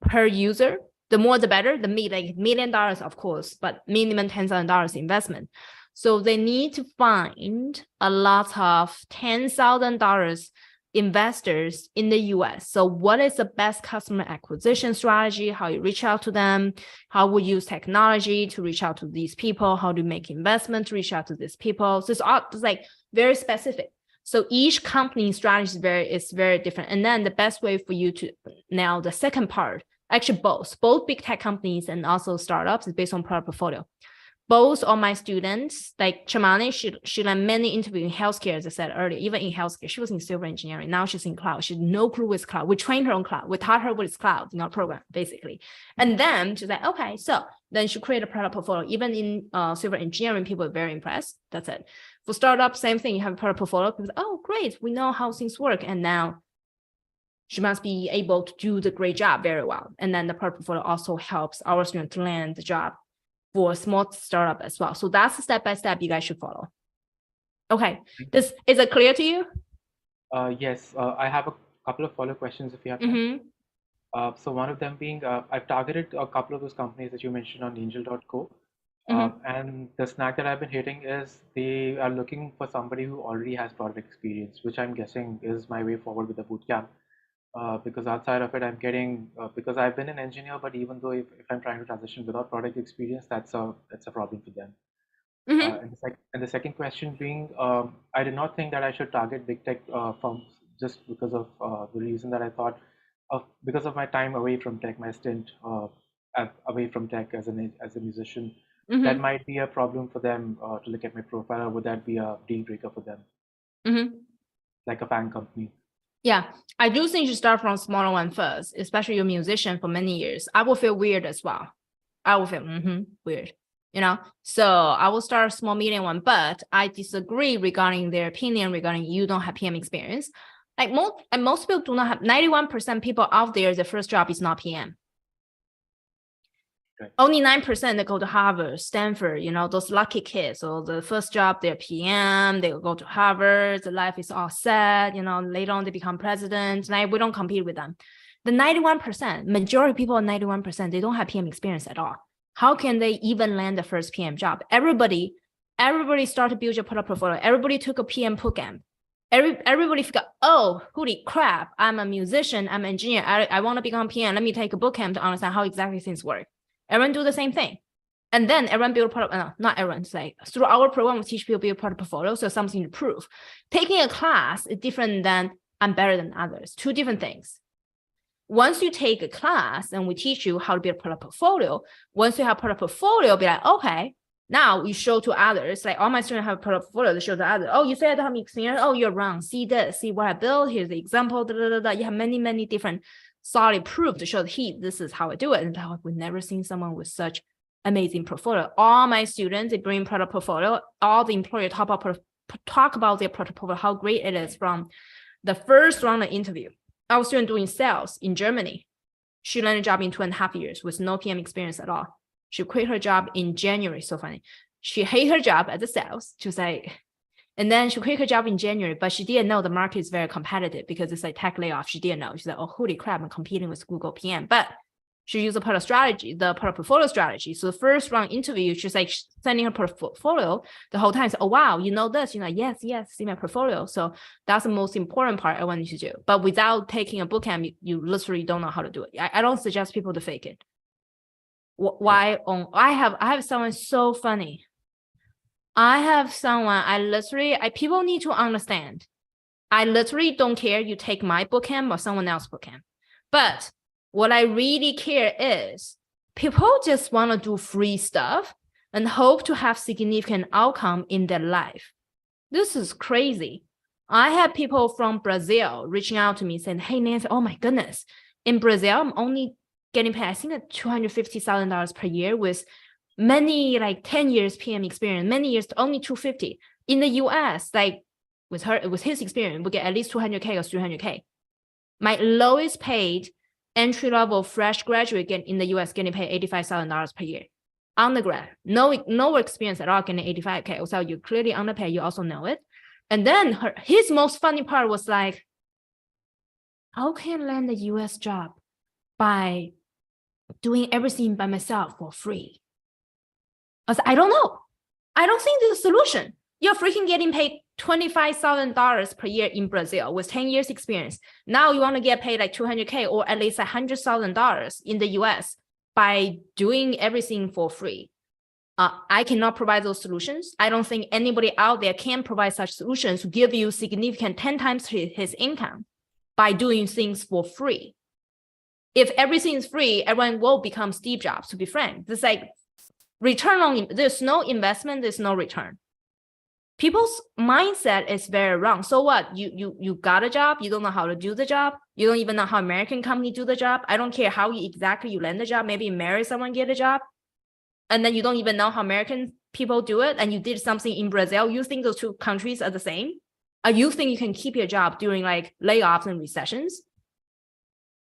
A: per user. The more the better, the $1 million, of course, but minimum $10,000 investment. So they need to find a lot of $10,000 investors in the US. So what is the best customer acquisition strategy? How you reach out to them? How we use technology to reach out to these people? How to make investment to reach out to these people? So it's like very specific. So each company strategy is very different. And then the best way for you to nail the second part, actually both big tech companies and also startups, is based on product portfolio. Both of my students, like Chamani, she done many interviews in healthcare, as I said earlier, even in healthcare. She was in civil engineering. Now she's in cloud. She had no clue what's cloud. We trained her on cloud. We taught her what is cloud in our program, basically. And then she's like, okay, so then she created a product portfolio. Even in civil engineering, people are very impressed. That's it. For startup, same thing. You have a product portfolio. People say, oh, great. We know how things work. And now she must be able to do the great job very well. And then the product portfolio also helps our students to land the job for a small startup as well. So that's the step-by-step you guys should follow. Okay, is it clear to you?
C: Yes, I have a couple of follow questions if you have time. So one of them being, I've targeted a couple of those companies that you mentioned on angel.co. And the snag that I've been hitting is they are looking for somebody who already has product experience, which I'm guessing is my way forward with the bootcamp. Because outside of it, I'm getting, because I've been an engineer, but even though if I'm trying to transition without product experience, that's a problem for them. And the second question being, I did not think that I should target big tech firms just because of the reason that I thought because of my time away from tech, my stint away from tech as a musician, that might be a problem for them to look at my profile, or would that be a deal breaker for them? Like a FAANG company.
A: Yeah, I do think you should start from a smaller one first, especially you're a musician for many years. I will feel weird as well. I will feel weird, you know? So I will start a small, medium one, but I disagree regarding their opinion regarding you don't have PM experience. Like most people do not have, 91% people out there, the first job is not PM.
C: Right.
A: Only 9% that go to Harvard, Stanford, you know, those lucky kids. So the first job, they're PM, they will go to Harvard, the life is all set, you know, later on they become president. Now we don't compete with them. The 91%, majority of people, 91%, they don't have PM experience at all. How can they even land the first PM job? Everybody started to build your product portfolio. Everybody took a PM bootcamp. Everybody forgot, oh, holy crap, I'm a musician, I'm an engineer, I want to become PM. Let me take a bootcamp to understand how exactly things work. Everyone do the same thing. And then everyone build a product, no, not everyone, it's like through our program, we teach people build product portfolio, so something to prove. Taking a class is different than I'm better than others, two different things. Once you take a class and we teach you how to build a product portfolio, once you have product portfolio, be like, okay, now you show to others, like all my students have a product portfolio to show to others. Oh, you said I don't have experience. Oh, you're wrong. See this, see what I built. Here's the example. You have many different solid proof to show that this is how I do it. And we've never seen someone with such amazing portfolio. All my students, they bring product portfolio. All the employer talk about their product portfolio, how great it is from the first round of interview. Our student doing sales in Germany. She landed a job in 2.5 years with no PM experience at all. She quit her job in January. So funny. She hated her job as a sales. She was like, and then she quit her job in January, but she didn't know the market is very competitive because it's like tech layoff. She didn't know. She's like, oh, holy crap, I'm competing with Google PM. But she used the product portfolio strategy. So the first round interview, she's like sending her portfolio the whole time. So, oh, wow, you know this? You're like, yes, see my portfolio. So that's the most important part I want you to do. But without taking a bootcamp, you literally don't know how to do it. I don't suggest people to fake it. Why? I have someone so funny. I have someone, people need to understand. I literally don't care you take my bootcamp or someone else's bootcamp. But what I really care is people just want to do free stuff and hope to have significant outcome in their life. This is crazy. I have people from Brazil reaching out to me saying, hey, Nancy, oh my goodness. In Brazil, I'm only getting paid, I think, $250,000 per year with many, like 10 years PM experience, many years, only 250. In the US, like with his experience, we get at least 200K or 300K. My lowest paid entry-level fresh graduate in the US getting paid $85,000 per year. undergrad, no experience at all, getting 85K. So you clearly underpaid, you also know it. And then his most funny part was like, how can I land a US job by doing everything by myself for free? I was like, I don't know. I don't think there's a solution. You're freaking getting paid $25,000 per year in Brazil with 10 years experience. Now you want to get paid like 200K or at least $100,000 in the US by doing everything for free. I cannot provide those solutions. I don't think anybody out there can provide such solutions to give you significant 10 times his income by doing things for free. If everything is free, everyone will become Steve Jobs, to be frank. It's like return on, there's no investment, there's no return. People's mindset is very wrong. So what? You got a job, you don't know how to do the job, you don't even know how American company do the job. I don't care how exactly you land the job, maybe marry someone, get a job, and then you don't even know how American people do it, and you did something in Brazil. You think those two countries are the same? Or you think you can keep your job during like layoffs and recessions?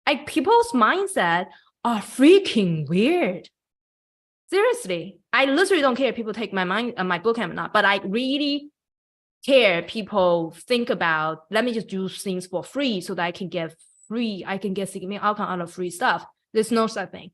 A: Like people's mindset are freaking weird. Seriously, I literally don't care if people take my bootcamp or not, but I really care people think about, let me just do things for free so that I can get significant outcome out of free stuff. There's no such thing.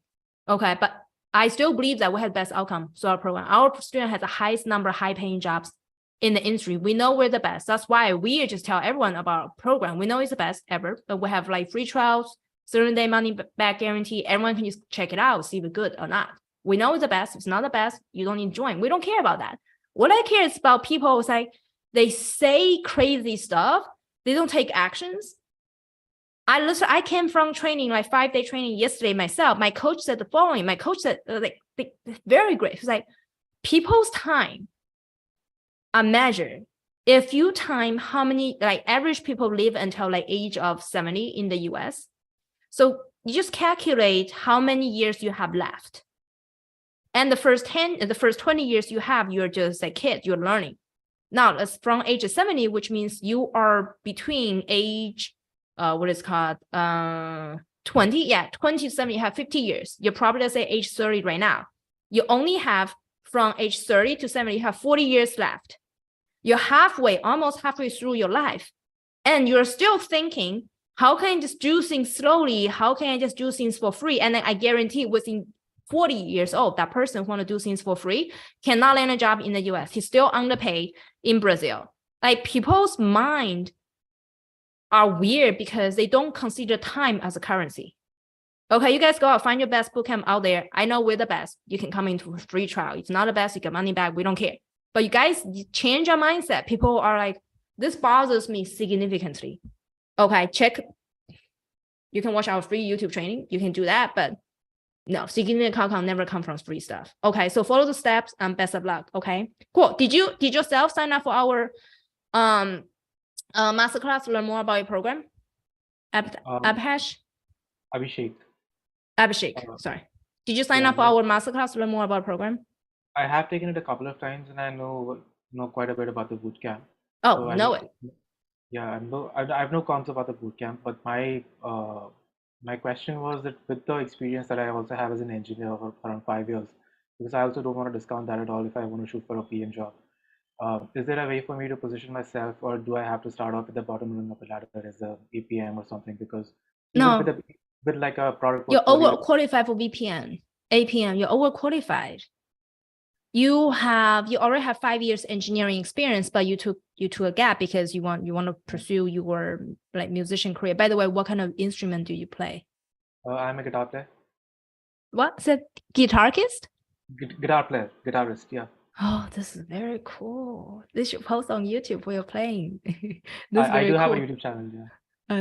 A: Okay, but I still believe that we have best outcome to our program. Our student has the highest number of high-paying jobs in the industry. We know we're the best. That's why we just tell everyone about our program. We know it's the best ever, but we have like free trials, 7-day money back guarantee. Everyone can just check it out, see if it's good or not. We know it's the best. If it's not the best, you don't need to join. We don't care about that. What I care is about people who say they say crazy stuff. They don't take actions. I came from training, like 5-day training yesterday myself. My coach said the following. My coach said, very great. He's like, people's time are measured. If you time how many, like average people live until like age of 70 in the US. So you just calculate how many years you have left. And the first 20 years you have, you're just a kid, you're learning. Now, that's from age of 70, which means you are between age, 20 to 70, you have 50 years. You're probably, let's say, age 30 right now. You only have, from age 30 to 70, you have 40 years left. You're almost halfway through your life. And you're still thinking, how can I just do things slowly? How can I just do things for free? And then I guarantee within 40 years old, that person who want to do things for free cannot land a job in the US. He's still underpaid in Brazil. Like people's mind are weird because they don't consider time as a currency. Okay, you guys go out, find your best bootcamp out there. I know we're the best. You can come into a free trial. It's not the best, you get money back. We don't care. But you guys change your mindset. People are like, this bothers me significantly. Okay, check. You can watch our free YouTube training. You can do that, but no, significant outcome never come from free stuff. Okay, so follow the steps and best of luck. Okay, cool. Did you yourself sign up for our masterclass to learn more about your program? Abhishek. Sorry. Did you sign up for our masterclass to learn more about our program?
C: I have taken it a couple of times, and I know quite a bit about the bootcamp.
A: Oh,
C: so
A: know it.
C: Yeah, I have no concept about the bootcamp, but my question was that with the experience that I also have as an engineer for around 5 years, because I also don't want to discount that at all if I want to shoot for a PM job. Is there a way for me to position myself, or do I have to start off at the bottom rung of the ladder as a APM or something? Because
A: no,
C: with like a product,
A: you're overqualified for VPN, APM. You're overqualified. You already have 5 years engineering experience, but you took a gap because you want to pursue your like musician career. By the way, what kind of instrument do you play?
C: I'm a guitar player.
A: What? Is it guitarist?
C: Guitarist, yeah.
A: Oh, this is very cool. This should post on YouTube where you're playing.
C: I do have a YouTube channel, yeah.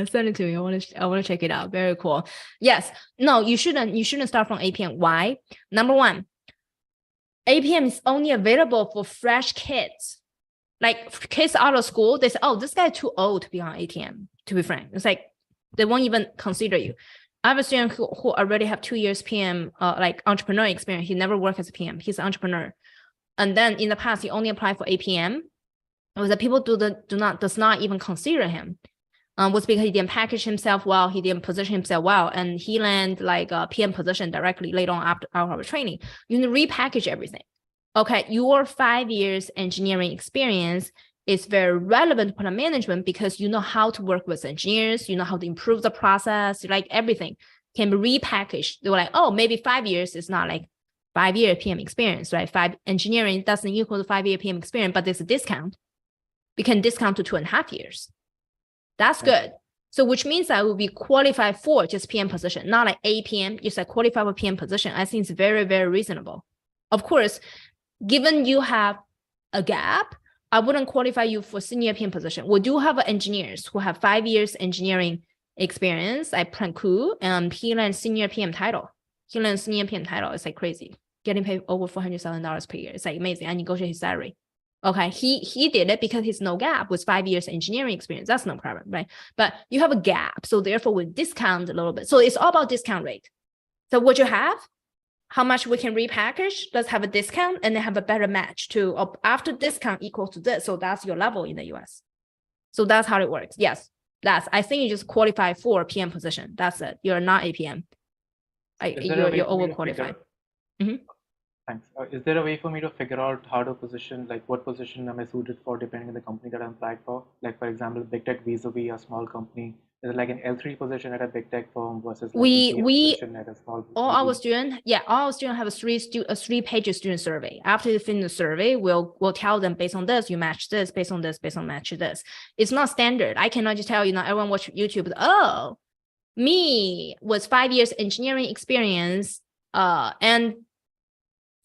A: Send it to me. I want to check it out. Very cool. Yes. No, you shouldn't start from APM. Why? Number one, APM is only available for fresh kids. Like kids out of school, they say, oh, this guy's too old to be on APM, to be frank. It's like, they won't even consider you. I have a student who already have 2 years PM, like entrepreneur experience. He never worked as a PM. He's an entrepreneur. And then in the past, he only applied for APM. It was that people does not even consider him. was because he didn't package himself well, he didn't position himself well, and he landed like a PM position directly later on after our training. You need to repackage everything. Okay, your 5 years engineering experience is very relevant for the management because you know how to work with engineers, you know how to improve the process, like everything can be repackaged. They were like, oh, maybe 5 years is not like 5-year PM experience, right? 5 engineering doesn't equal to 5-year PM experience, but there's a discount. We can discount to 2.5 years. That's good. So which means I will be qualified for just PM position, not like a PM. You said qualified for PM position. I think it's very, very reasonable. Of course, given you have a gap, I wouldn't qualify you for senior PM position. We do have engineers who have 5 years engineering experience at Pranku, and he lands senior PM title. He lands senior PM title. It's like crazy. Getting paid over $400,000 per year. It's like amazing. I negotiate his salary. Okay, he did it because he's no gap with 5 years engineering experience. That's no problem, right? But you have a gap, so therefore we discount a little bit. So it's all about discount rate. So what you have, how much we can repackage, let's have a discount and then have a better match to after discount equals to this. So that's your level in the US. So that's how it works. Yes, I think you just qualify for PM position. That's it. You're not a PM. You're overqualified.
C: Thanks. Is there a way for me to figure out how to position, like what position am I suited for depending on the company that I'm applied for? Like for example, big tech vis-a-vis a small company. Is it like an L3 position at a big tech firm versus like a position at a small?
A: All our students have a 3-page student survey. After you finish the survey, we'll tell them based on this, you match this, based on this, based on match this. It's not standard. I cannot just tell you now everyone watch YouTube. Oh, me with 5 years engineering experience and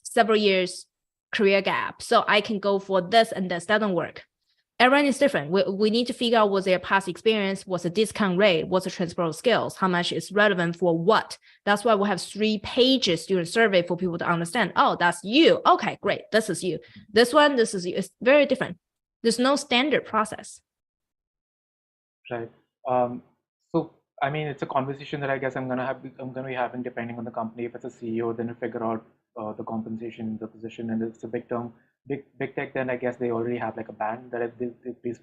A: several years career gap, so I can go for this and this. That don't work. Everyone is different. We need to figure out what's their past experience, what's the discount rate, what's the transferable skills, how much is relevant for what. That's why we have 3 pages student survey for people to understand. Oh, that's you. Okay, great. This is you. This one, this is you. It's very different. There's no standard process.
C: Right. So I mean, it's a conversation that I guess I'm gonna be having depending on the company. If it's a CEO, then to figure out the compensation, the position, and it's a big big tech. Then I guess they already have like a band that they place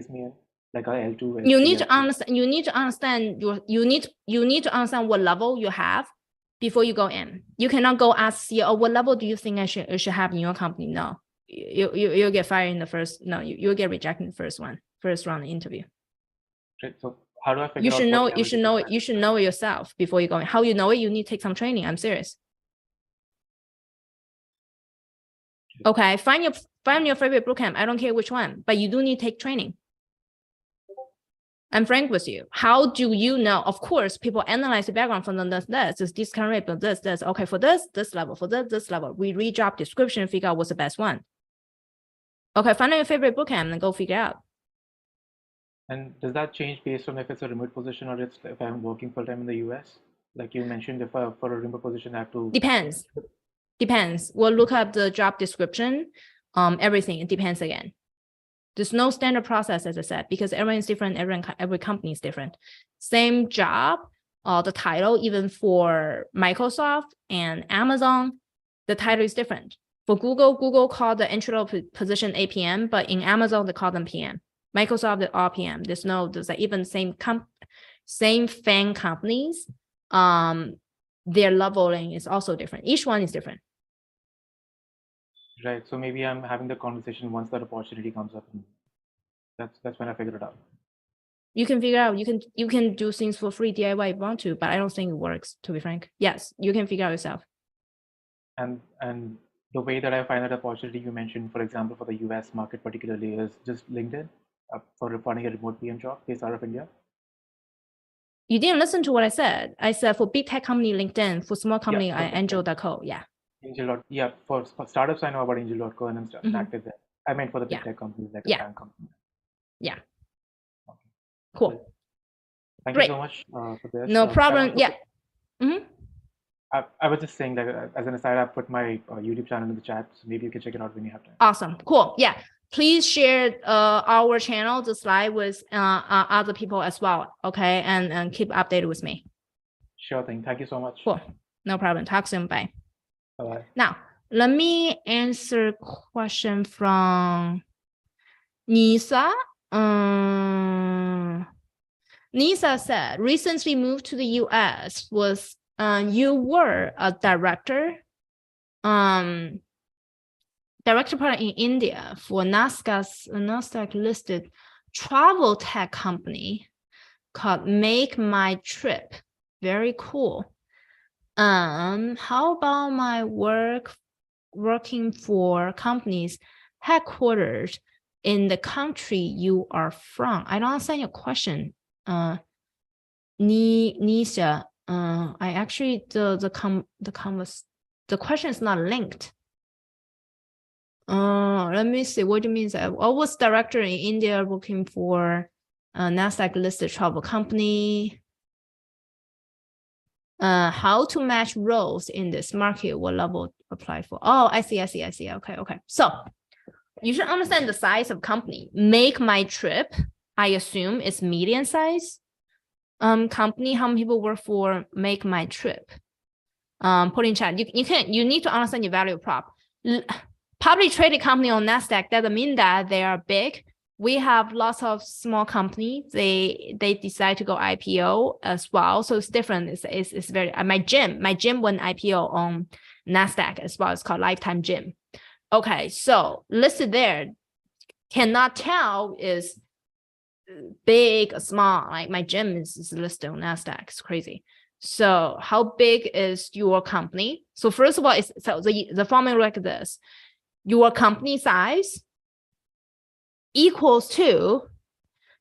C: me in, like a L2.
A: You need to understand. You need to understand You need to understand what level you have before you go in. You cannot go ask CEO, what level do you think I should have in your company? No, you'll get fired in the first. No, you'll get rejected in the first round interview.
C: Right. So how do I figure
A: you should
C: out?
A: You should know it. You should know it yourself before you go in. How you know it? You need to take some training. I'm serious. Okay, find your favorite bootcamp. I don't care which one, but you do need to take training. I'm frank with you. How do you know? Of course, people analyze the background from this discount rate, but this. Okay, for this level, for this level, we read job description, figure out what's the best one. Okay, find your favorite bootcamp and go figure out.
C: And does that change based on if it's a remote position or it's if I'm working full time in the US? Like you mentioned, if for a remote position, I have to.
A: Depends. We'll look up the job description, everything. It depends again. There's no standard process, as I said, because everyone is different. Every company is different. Same job, the title, even for Microsoft and Amazon, the title is different. For Google called the entry-level position APM, but in Amazon, they call them PM. Microsoft, the RPM. There's like even same FANG companies, their leveling is also different. Each one is different.
C: Right. So maybe I'm having the conversation once that opportunity comes up, and that's when I figure it out.
A: You can figure out. You can do things for free DIY if you want to, but I don't think it works. To be frank, yes, you can figure out yourself.
C: And the way that I find that opportunity you mentioned, for example, for the US market particularly, is just LinkedIn for finding a remote PM job based out of India.
A: You didn't listen to what I said. I said for big tech company, LinkedIn. For small company, Angel.co. Yeah.
C: Angel. Yeah. For startups, I know about Angel.co and I'm active there. I meant for the big tech companies like a bank company.
A: Yeah.
C: Okay.
A: Cool.
C: Thank you so much for this.
A: No problem. Yeah.
C: I was just saying that as an aside, I put my YouTube channel in the chat, so maybe you can check it out when you have time.
A: Awesome. Cool. Yeah. Please share our channel, the slide with other people as well. Okay. And keep updated with me.
C: Sure thing. Thank you so much.
A: Cool. No problem. Talk soon. Bye.
C: Bye-bye.
A: Now, let me answer question from Nisa. Nisa said, recently moved to the US, was you were a director partner in India for Nasdaq listed travel tech company called Make My Trip. Very cool. How about my working for companies headquartered in the country you are from? I don't understand your question. Nisha, I actually the question is not linked. Let me see. What do you mean? I was director in India working for a Nasdaq listed travel company. How to match roles in this market? What level apply for? Oh, I see. Okay. So you should understand the size of company. Make My Trip, I assume, is medium size. Company, how many people work for Make My Trip? Put in chat. You need to understand your value prop. Publicly traded company on Nasdaq doesn't mean that they are big. We have lots of small companies. They decide to go IPO as well, so it's different. It's very my gym went IPO on Nasdaq as well. It's called Lifetime Gym. Okay, so listed there, cannot tell is big or small. Like my gym is listed on Nasdaq. It's crazy. So how big is your company? So first of all, the formula like this: your company size equals to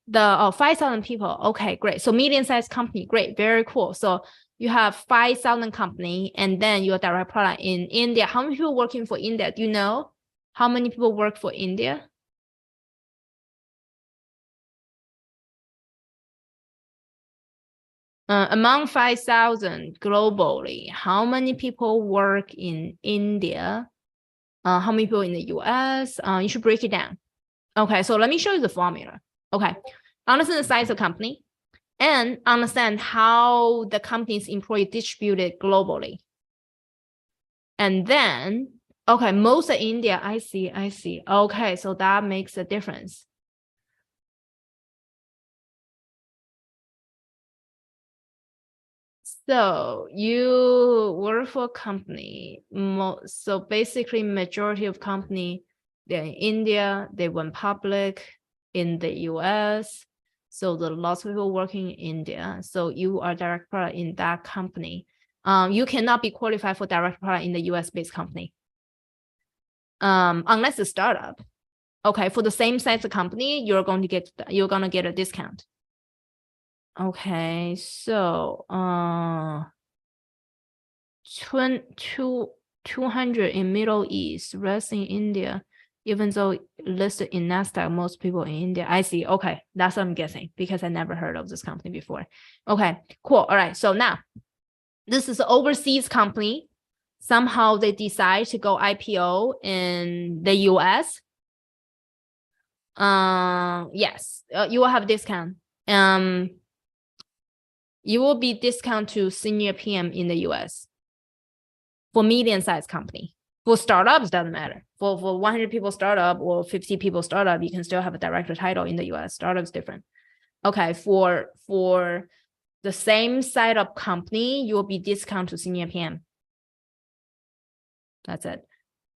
A: the 5,000 people. Okay, great. So medium-sized company, great, very cool. So you have 5,000 company, and then your direct product in India. How many people working for India? Do you know how many people work for India? Among 5,000 globally, how many people work in India? How many people in the US? You should break it down. Okay, so let me show you the formula. Okay, understand the size of company and understand how the company's employee distributed globally. And then, okay, most of India, I see. Okay, so that makes a difference. So you work for a company, so basically majority of company, they're in India, they went public in the US. So there are lots of people working in India. So you are direct product in that company. You cannot be qualified for direct product in the US based company. Unless it's a startup. Okay, for the same size of company, you're gonna get a discount. Okay, so 200 in Middle East, rest in India, even though listed in Nasdaq, most people in India. I see. Okay, that's what I'm guessing because I never heard of this company before. Okay, cool. All right, so now this is an overseas company. Somehow they decide to go IPO in the US. Yes, you will have a discount. You will be discount to senior PM in the US. For medium-sized company. For startups, doesn't matter. For 100 people startup or 50 people startup, you can still have a director title in the US. Startup's different. Okay, for the same side of company, you will be discount to senior PM. That's it.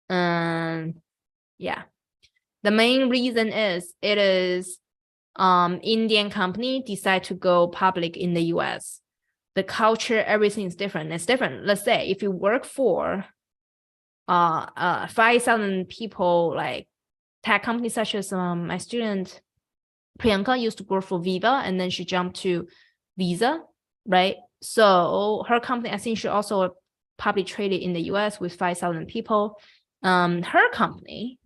A: Yeah. The main reason is it is Indian company decide to go public in the US. The culture, everything is different. It's different. Let's say if you work for 5,000 people, like tech companies such as my student Priyanka used to work for Viva, and then she jumped to Visa, right? So her company, I think, she also publicly traded in the US with 5,000 people. Her company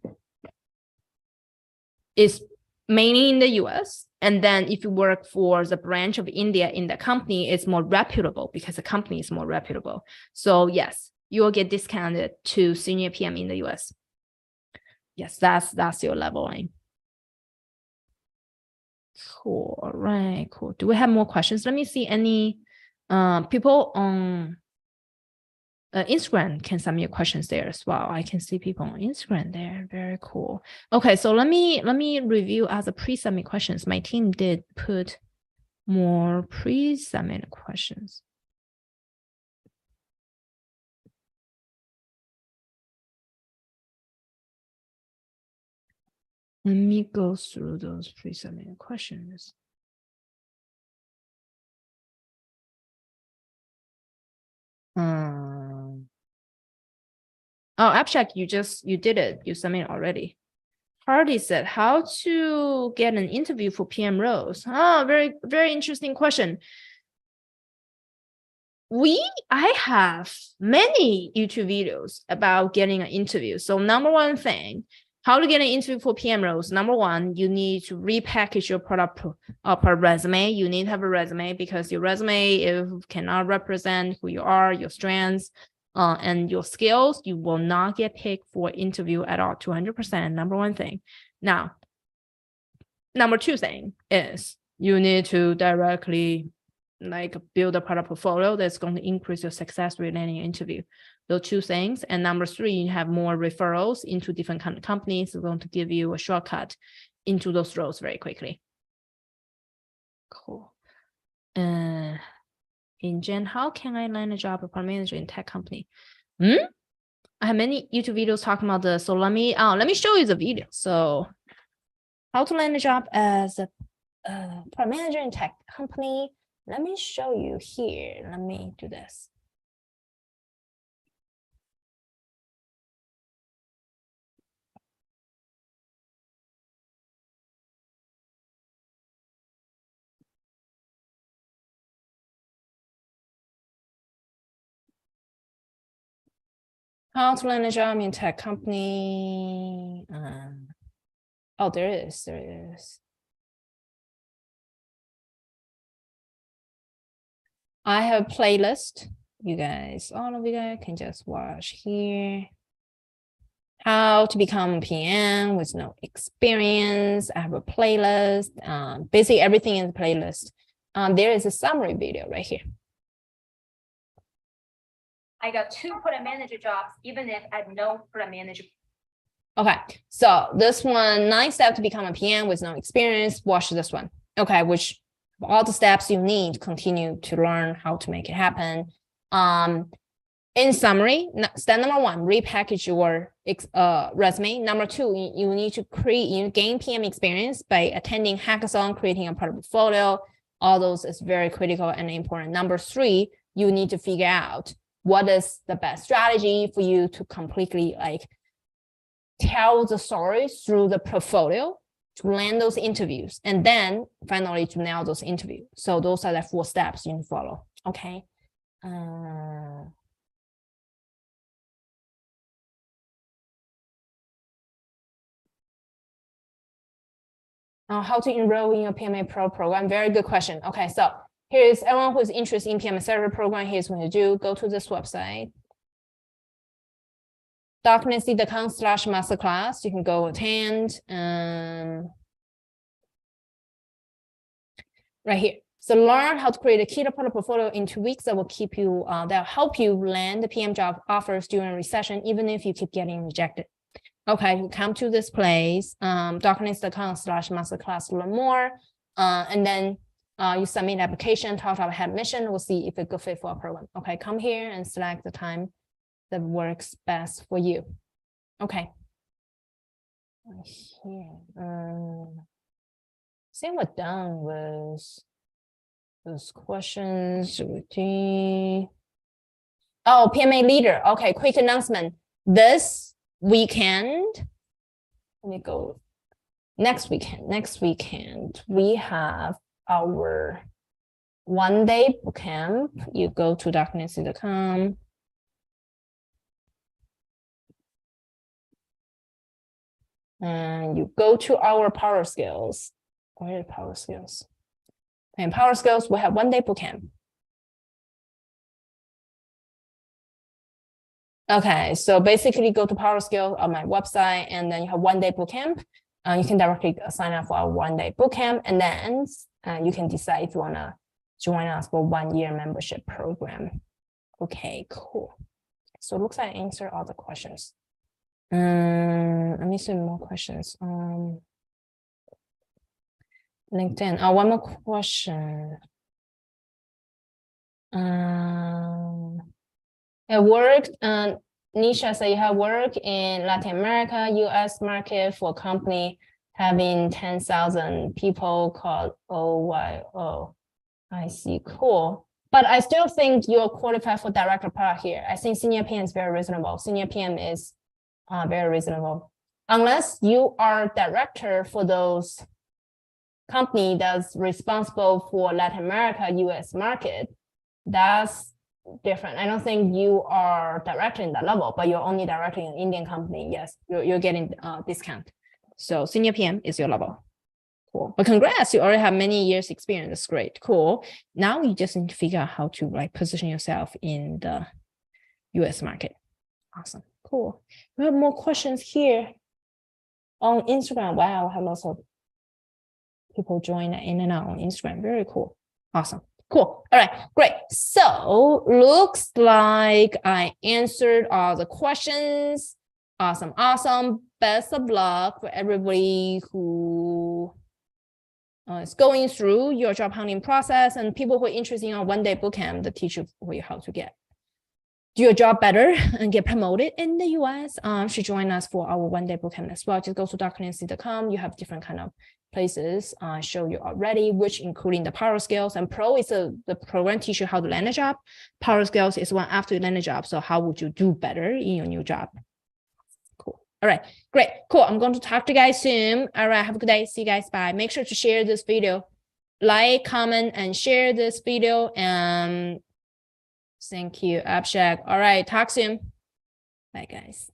A: is mainly in the US. And then if you work for the branch of India in the company, it's more reputable because the company is more reputable. So yes, you will get discounted to senior PM in the US. Yes, that's your leveling. Cool. All right, cool. Do we have more questions? Let me see any people on Instagram can submit questions there as well. I can see people on Instagram there. Very cool. Okay, so let me review as a pre-submit questions. My team did put more pre-submitted questions. Let me go through those pre-submitted questions. Oh, abstract, you did it. You submitted already. Hardy said, how to get an interview for PM roles? Oh, very, very interesting question. I have many YouTube videos about getting an interview. So number one thing, how to get an interview for PM roles. Number one, you need to repackage your product per resume. You need to have a resume because your resume cannot represent who you are, your strengths, and your skills. You will not get picked for interview at all, 200%, number one thing. Now, number two thing is you need to directly build a product portfolio that's going to increase your success rate in an interview. Those two things. And number three, you have more referrals into different kind of companies. It's going to give you a shortcut into those roles very quickly. Cool. In Jen, how can I land a job as product manager in tech company? I have many YouTube videos talking about this. So let me show you the video. So how to land a job as a product manager in tech company. Let me show you here. Let me do this. How to land a job in tech company. Oh, there it is. I have a playlist. You guys, all of you guys can just watch here. How to become a PM with no experience. I have a playlist. Basically everything in the playlist. There is a summary video right here.
D: I got 2 product manager jobs, even if I had no product manager.
A: Okay, so this one, 9 steps to become a PM with no experience. Watch this one. Okay, which all the steps you need to continue to learn how to make it happen. In summary, step number 1, repackage your resume. Number 2, you need to gain PM experience by attending hackathon, creating a product portfolio. All those is very critical and important. Number 3, you need to figure out what is the best strategy for you to completely tell the story through the portfolio to land those interviews, and then finally to nail those interviews. So those are the 4 steps you need to follow. Okay. How to enroll in a PMA Pro program? Very good question. Okay, so here's everyone who's interested in PMA Accelerator program. Here's what you do. Go to this website. darknessy.com/masterclass. You can go attend. Right here. So learn how to create a keto product portfolio in 2 weeks that will keep you, that'll help you land the PM job offers during a recession, even if you keep getting rejected. Okay, you come to this place, darkness.com/masterclass to learn more. And then you submit an application, talk about head mission. We'll see if it's a good fit for our program. Okay, come here and select the time that works best for you. Okay. Here. I think we're done with those questions. Oh, PMA leader. Okay, quick announcement. This weekend, let me go. Next weekend, we have our 1-day bootcamp. You go to darknessy.com. And you go to our power skills. Where are the power skills? And power skills, we have 1-day bootcamp. Okay, so basically go to power skills on my website, and then you have 1-day bootcamp. You can directly sign up for our 1-day bootcamp, and then you can decide if you want to join us for 1-year membership program. Okay, cool. So it looks like I answered all the questions. Let me see more questions. LinkedIn. Oh, one more question. At work, Nisha said you have worked in Latin America, US market for a company having 10,000 people called OYO. I see, cool. But I still think you're qualified for director part here. I think senior PM is very reasonable. Senior PM is very reasonable. Unless you are director for those company that's responsible for Latin America, US market, that's different. I don't think you are director in that level, but you're only directing an Indian company. Yes, you're getting a discount. So senior PM is your level. Cool. But congrats, you already have many years experience. That's great. Cool. Now you just need to figure out how to like position yourself in the US market. Awesome. Cool. We have more questions here on Instagram. Wow, I have lots of people join in and out on Instagram. Very cool. Awesome. Cool. All right, great. So looks like I answered all the questions. Awesome. Awesome. Best of luck for everybody who is going through your job hunting process, and people who are interested in our one-day bootcamp that teach you how to do your job better and get promoted in the US. Should join us for our one-day bootcamp as well. Just go to drclancy.com. You have different kind of places show you already, which including the Power Skills, and Pro is the program teach you how to land a job. Power Skills is one after you land a job. So how would you do better in your new job? Cool. All right, great, cool. I'm going to talk to you guys soon. All right, have a good day. See you guys. Bye. Make sure to share this video, like, comment, and share this video. And thank you, Abshak. All right, talk soon. Bye, guys.